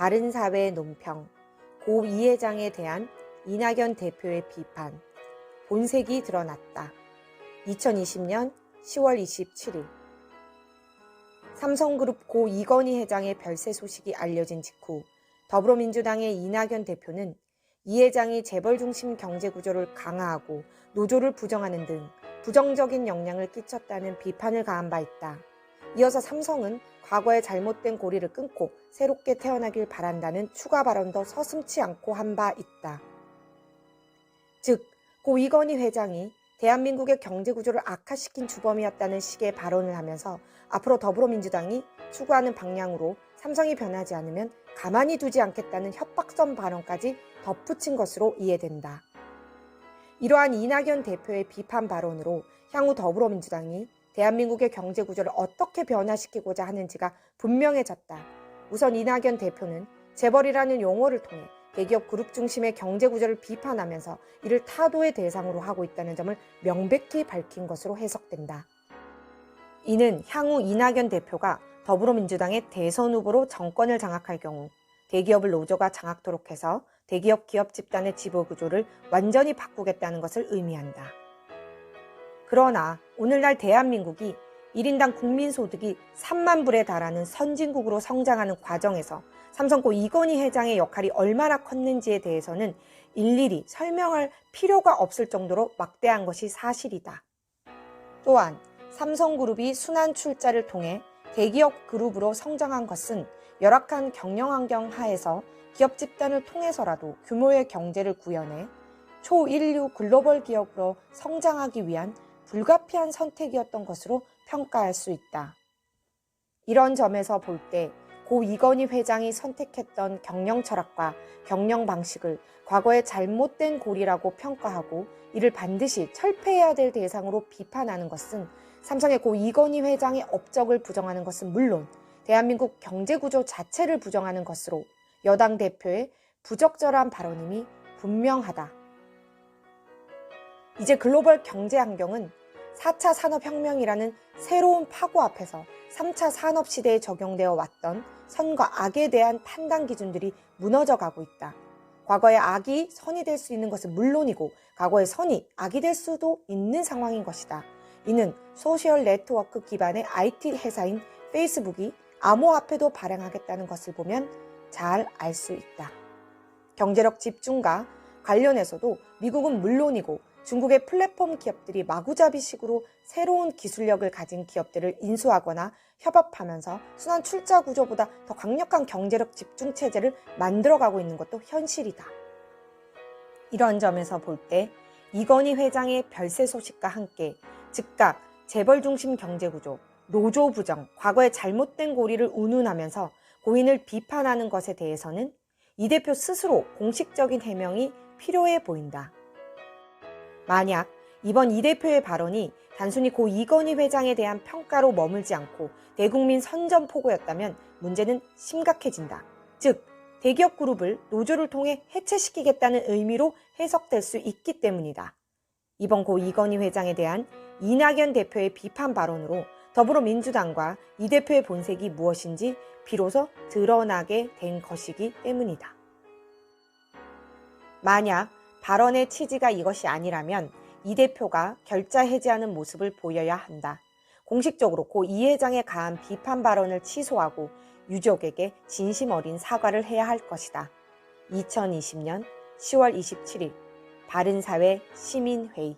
바른사회 논평, 고 이 회장에 대한 이낙연 대표의 비판, 본색이 드러났다. 2020년 10월 27일 삼성그룹 고 이건희 회장의 별세 소식이 알려진 직후 더불어민주당의 이낙연 대표는 이 회장이 재벌 중심 경제 구조를 강화하고 노조를 부정하는 등 부정적인 영향을 끼쳤다는 비판을 가한 바 있다. 이어서 삼성은 과거의 잘못된 고리를 끊고 새롭게 태어나길 바란다는 추가 발언도 서슴지 않고 한 바 있다. 즉, 고 이건희 회장이 대한민국의 경제 구조를 악화시킨 주범이었다는 식의 발언을 하면서 앞으로 더불어민주당이 추구하는 방향으로 삼성이 변하지 않으면 가만히 두지 않겠다는 협박성 발언까지 덧붙인 것으로 이해된다. 이러한 이낙연 대표의 비판 발언으로 향후 더불어민주당이 대한민국의 경제 구조를 어떻게 변화시키고자 하는지가 분명해졌다. 우선 이낙연 대표는 재벌이라는 용어를 통해 대기업 그룹 중심의 경제 구조를 비판하면서 이를 타도의 대상으로 하고 있다는 점을 명백히 밝힌 것으로 해석된다. 이는 향후 이낙연 대표가 더불어민주당의 대선 후보로 정권을 장악할 경우 대기업을 노조가 장악토록 해서 대기업 기업 집단의 지배 구조를 완전히 바꾸겠다는 것을 의미한다. 그러나 오늘날 대한민국이 1인당 국민소득이 3만 불에 달하는 선진국으로 성장하는 과정에서 삼성고 이건희 회장의 역할이 얼마나 컸는지에 대해서는 일일이 설명할 필요가 없을 정도로 막대한 것이 사실이다. 또한 삼성그룹이 순환 출자를 통해 대기업 그룹으로 성장한 것은 열악한 경영 환경 하에서 기업 집단을 통해서라도 규모의 경제를 구현해 초일류 글로벌 기업으로 성장하기 위한 불가피한 선택이었던 것으로 평가할 수 있다. 이런 점에서 볼 때 고 이건희 회장이 선택했던 경영 철학과 경영 방식을 과거의 잘못된 고리라고 평가하고 이를 반드시 철폐해야 될 대상으로 비판하는 것은 삼성의 고 이건희 회장의 업적을 부정하는 것은 물론 대한민국 경제구조 자체를 부정하는 것으로 여당 대표의 부적절한 발언임이 분명하다. 이제 글로벌 경제 환경은 4차 산업혁명이라는 새로운 파고 앞에서 3차 산업시대에 적용되어 왔던 선과 악에 대한 판단 기준들이 무너져가고 있다. 과거의 악이 선이 될 수 있는 것은 물론이고 과거의 선이 악이 될 수도 있는 상황인 것이다. 이는 소셜 네트워크 기반의 IT 회사인 페이스북이 암호화폐도 발행하겠다는 것을 보면 잘 알 수 있다. 경제력 집중과 관련해서도 미국은 물론이고 중국의 플랫폼 기업들이 마구잡이식으로 새로운 기술력을 가진 기업들을 인수하거나 협업하면서 순환 출자 구조보다 더 강력한 경제력 집중 체제를 만들어가고 있는 것도 현실이다. 이런 점에서 볼 때 이건희 회장의 별세 소식과 함께 즉각 재벌 중심 경제 구조, 노조 부정, 과거의 잘못된 고리를 운운하면서 고인을 비판하는 것에 대해서는 이 대표 스스로 공식적인 해명이 필요해 보인다. 만약 이번 이 대표의 발언이 단순히 고 이건희 회장에 대한 평가로 머물지 않고 대국민 선전포고였다면 문제는 심각해진다. 즉, 대기업 그룹을 노조를 통해 해체시키겠다는 의미로 해석될 수 있기 때문이다. 이번 고 이건희 회장에 대한 이낙연 대표의 비판 발언으로 더불어민주당과 이 대표의 본색이 무엇인지 비로소 드러나게 된 것이기 때문이다. 만약 발언의 취지가 이것이 아니라면 이 대표가 결자 해지하는 모습을 보여야 한다. 공식적으로 고 이 회장의 가한 비판 발언을 취소하고 유족에게 진심 어린 사과를 해야 할 것이다. 2020년 10월 27일 바른사회 시민회의